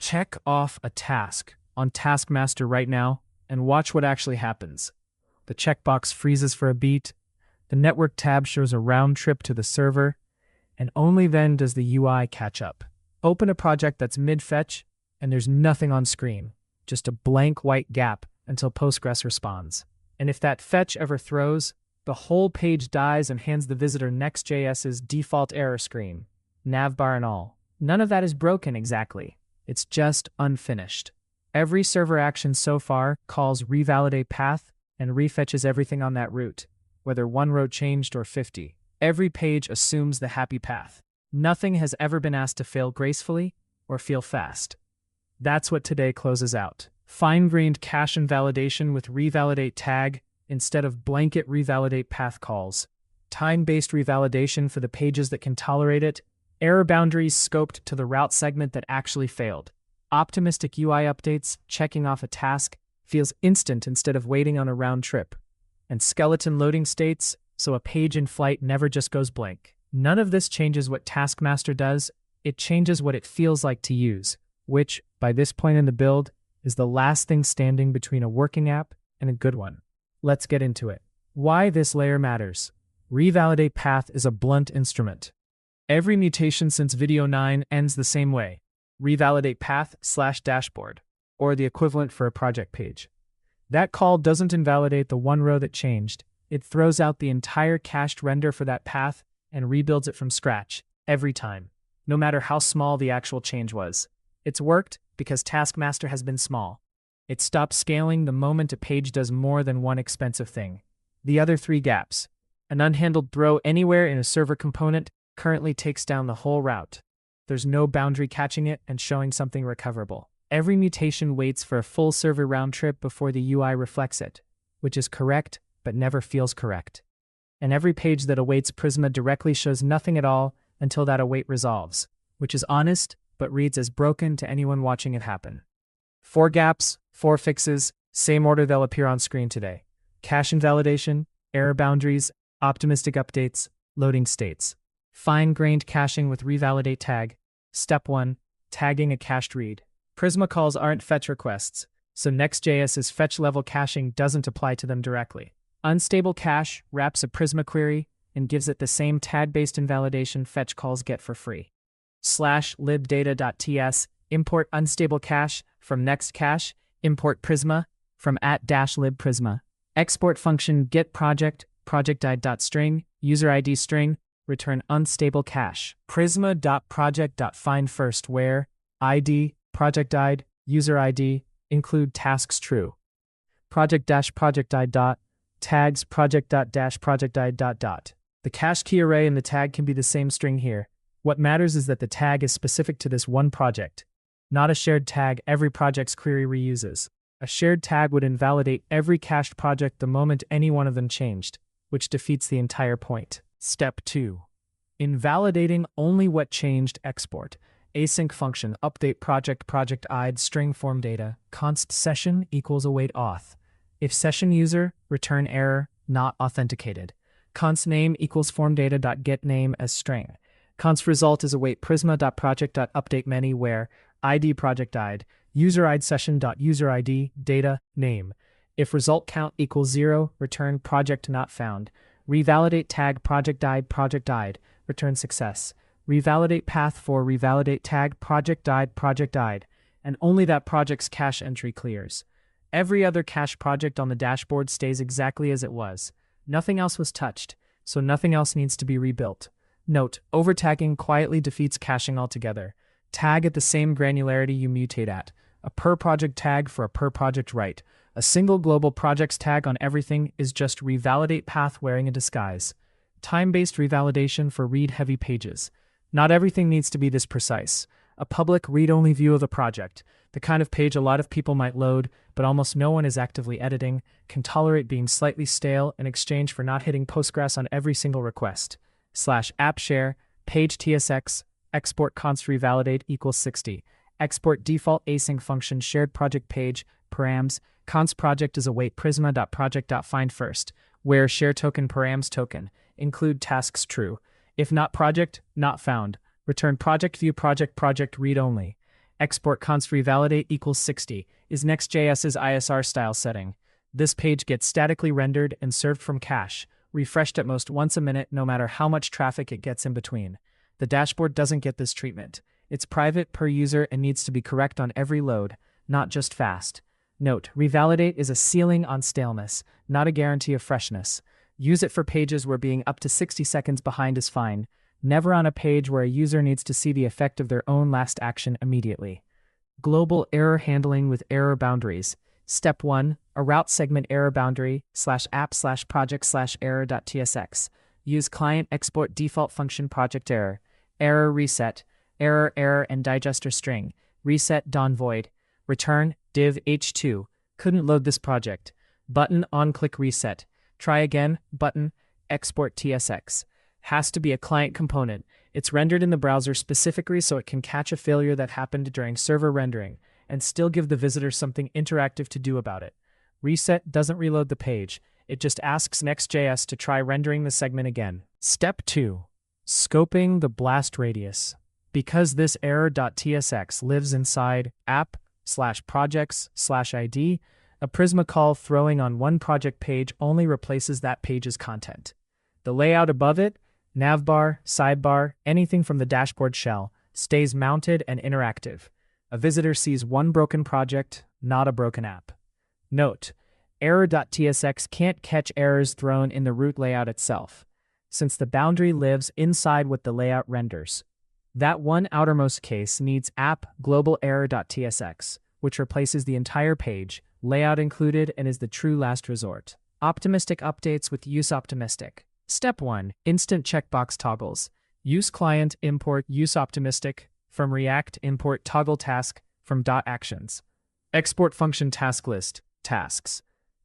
Check off a task on Taskmaster right now and watch what actually happens. The checkbox freezes for a beat, the network tab shows a round trip to the server, and only then does the UI catch up. Open a project that's mid-fetch, and there's nothing on screen, just a blank white gap until Postgres responds. And if that fetch ever throws, the whole page dies and hands the visitor Next.js's default error screen, navbar and all. None of that is broken exactly. It's just unfinished. Every server action so far calls revalidatePath and refetches everything on that route, whether one row changed or 50. Every page assumes the happy path. Nothing has ever been asked to fail gracefully or feel fast. That's what today closes out. Fine-grained cache invalidation with revalidateTag instead of blanket revalidatePath calls. Time-based revalidation for the pages that can tolerate it. Error boundaries scoped to the route segment that actually failed. Optimistic UI updates, checking off a task, feels instant instead of waiting on a round trip. And skeleton loading states, so a page in flight never just goes blank. None of this changes what Taskmaster does, it changes what it feels like to use, which, by this point in the build, is the last thing standing between a working app and a good one. Let's get into it. Why this layer matters. RevalidatePath is a blunt instrument. Every mutation since video 9 ends the same way. revalidatePath/dashboard, or the equivalent for a project page. That call doesn't invalidate the one row that changed. It throws out the entire cached render for that path and rebuilds it from scratch, every time, no matter how small the actual change was. It's worked because Taskmaster has been small. It stops scaling the moment a page does more than one expensive thing. The other three gaps. An unhandled throw anywhere in a server component currently takes down the whole route. There's no boundary catching it and showing something recoverable. Every mutation waits for a full server round trip before the UI reflects it, which is correct but never feels correct. And every page that awaits Prisma directly shows nothing at all until that await resolves, which is honest but reads as broken to anyone watching it happen. 4 gaps, 4 fixes, same order they'll appear on screen today. Cache invalidation, error boundaries, optimistic updates, loading states. Fine-grained caching with revalidateTag. Step 1. Tagging a cached read. Prisma calls aren't fetch requests, so Next.js's fetch-level caching doesn't apply to them directly. Unstable cache wraps a Prisma query and gives it the same tag-based invalidation fetch calls get for free. /libdata.ts, import unstable cache from next cache, import Prisma from @-libprisma. Export function get project, project_id.string, user ID string, return unstable cache. Prisma.project.findFirst where ID, project_id, user ID, include tasks true. Project-project_id. Tags project.-project_id. The cache key array and the tag can be the same string here. What matters is that the tag is specific to this one project, not a shared tag every project's query reuses. A shared tag would invalidate every cached project the moment any one of them changed, which defeats the entire point. Step 2. Invalidating only what changed export. Async function update project_id string form data const session equals await auth. If session user, return error, not authenticated. Const name equals form data.getName as string. Const result is await prisma.project.update many where ID project_id, user ID session.user ID, data, name. If result count equals 0, return project not found. Revalidate tag project_id, return success. Revalidate path for revalidate tag project_id, and only that project's cache entry clears. Every other cache project on the dashboard stays exactly as it was. Nothing else was touched, so nothing else needs to be rebuilt. Note, overtagging quietly defeats caching altogether. Tag at the same granularity you mutate at. A per project tag for a per project write. A single global projects tag on everything is just revalidatePath wearing a disguise. Time-based revalidation for read-heavy pages. Not everything needs to be this precise. A public read-only view of the project, the kind of page a lot of people might load, but almost no one is actively editing, can tolerate being slightly stale in exchange for not hitting Postgres on every single request. /appshare, page tsx, export const revalidate equals 60. Export default async function shared project page, params, const project is await prisma.project.findFirst, where share token params token, include tasks true. If not project, not found. Return project view project read only. export const revalidate equals 60 is Next.js's ISR-style setting. This page gets statically rendered and served from cache, refreshed at most once a minute no matter how much traffic it gets in between. The dashboard doesn't get this treatment. It's private per user and needs to be correct on every load, not just fast. Note, revalidate is a ceiling on staleness, not a guarantee of freshness. Use it for pages where being up to 60 seconds behind is fine, never on a page where a user needs to see the effect of their own last action immediately. Global error handling with error boundaries. Step 1. A route segment error boundary /app/project/error.tsx. Use client export default function project error. Error reset. Error and digester string. Reset void. Return div h2. Couldn't load this project. Button on click reset. Try again. Button export tsx. Has to be a client component. It's rendered in the browser specifically so it can catch a failure that happened during server rendering and still give the visitor something interactive to do about it. Reset doesn't reload the page. It just asks Next.js to try rendering the segment again. Step 2. Scoping the blast radius. Because this error.tsx lives inside app/projects/id, a Prisma call throwing on one project page only replaces that page's content. The layout above it, navbar, sidebar, anything from the dashboard shell, stays mounted and interactive. A visitor sees one broken project, not a broken app. Note, error.tsx can't catch errors thrown in the root layout itself, since the boundary lives inside what the layout renders. That one outermost case needs app global error.tsx, which replaces the entire page, layout included, and is the true last resort. Optimistic updates with useOptimistic. Step 1. Instant checkbox toggles. Use client import useOptimistic from React import toggle task from .actions. Export function task list, tasks.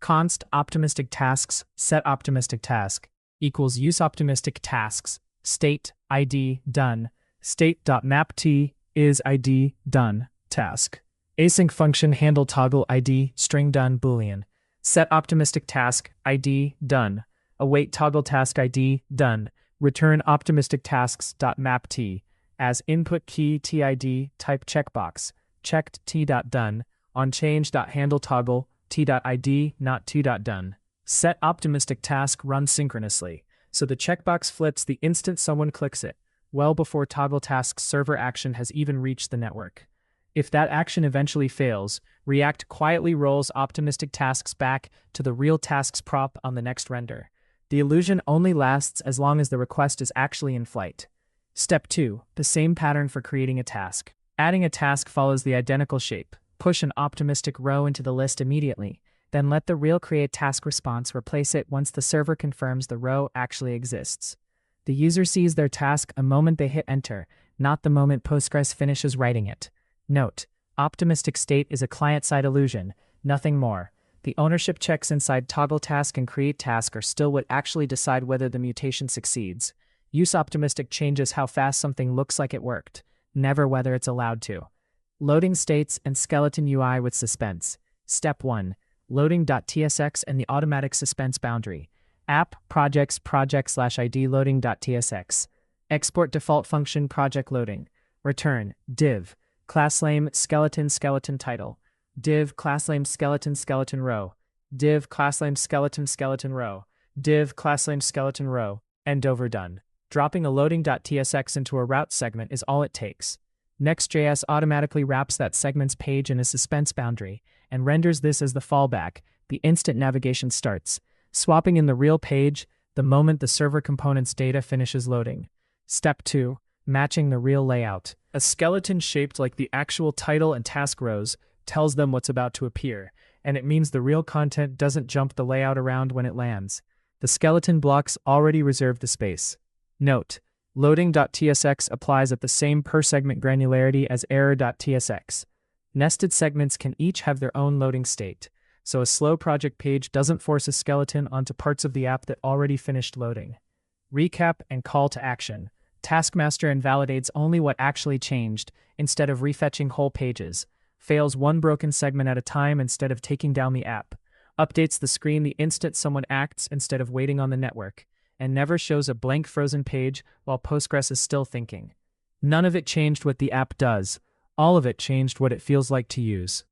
Const optimistic tasks set optimistic task equals useOptimistic tasks state id done state.mapT is id done task. Async function handle toggle id string done boolean. Set optimistic task id done. Await toggle task id done. Return optimistic tasks.mapT as input key tid type checkbox checked t.done on change.handle toggle t.id not t.done. Set optimistic task run synchronously, so the checkbox flips the instant someone clicks it, well before toggle task's server action has even reached the network. If that action eventually fails, React quietly rolls optimistic tasks back to the real tasks prop on the next render. The illusion only lasts as long as the request is actually in flight. Step 2. The same pattern for creating a task. Adding a task follows the identical shape. Push an optimistic row into the list immediately, then let the real create task response replace it once the server confirms the row actually exists. The user sees their task a moment they hit enter, not the moment Postgres finishes writing it. Note, optimistic state is a client-side illusion, nothing more. The ownership checks inside toggle task and create task are still what actually decide whether the mutation succeeds. useOptimistic changes how fast something looks like it worked, never whether it's allowed to. Loading states and skeleton UI with Suspense. Step 1. Loading.tsx and the automatic suspense boundary. App projects/id loading.tsx. Export default function project loading. Return div classname skeleton title. Div classname skeleton row. Div classname skeleton row. Div classname skeleton row. End over done. Dropping a loading.tsx into a route segment is all it takes. Next.js automatically wraps that segment's page in a suspense boundary and renders this as the fallback. The instant navigation starts, swapping in the real page the moment the server component's data finishes loading. Step 2. Matching the real layout. A skeleton shaped like the actual title and task rows tells them what's about to appear, and it means the real content doesn't jump the layout around when it lands. The skeleton blocks already reserve the space. Note, loading.tsx applies at the same per-segment granularity as error.tsx. Nested segments can each have their own loading state, so a slow project page doesn't force a skeleton onto parts of the app that already finished loading. Recap and call to action. Taskmaster invalidates only what actually changed, instead of refetching whole pages. Fails one broken segment at a time instead of taking down the app. Updates the screen the instant someone acts instead of waiting on the network. And never shows a blank frozen page while Postgres is still thinking. None of it changed what the app does, All of it changed what it feels like to use.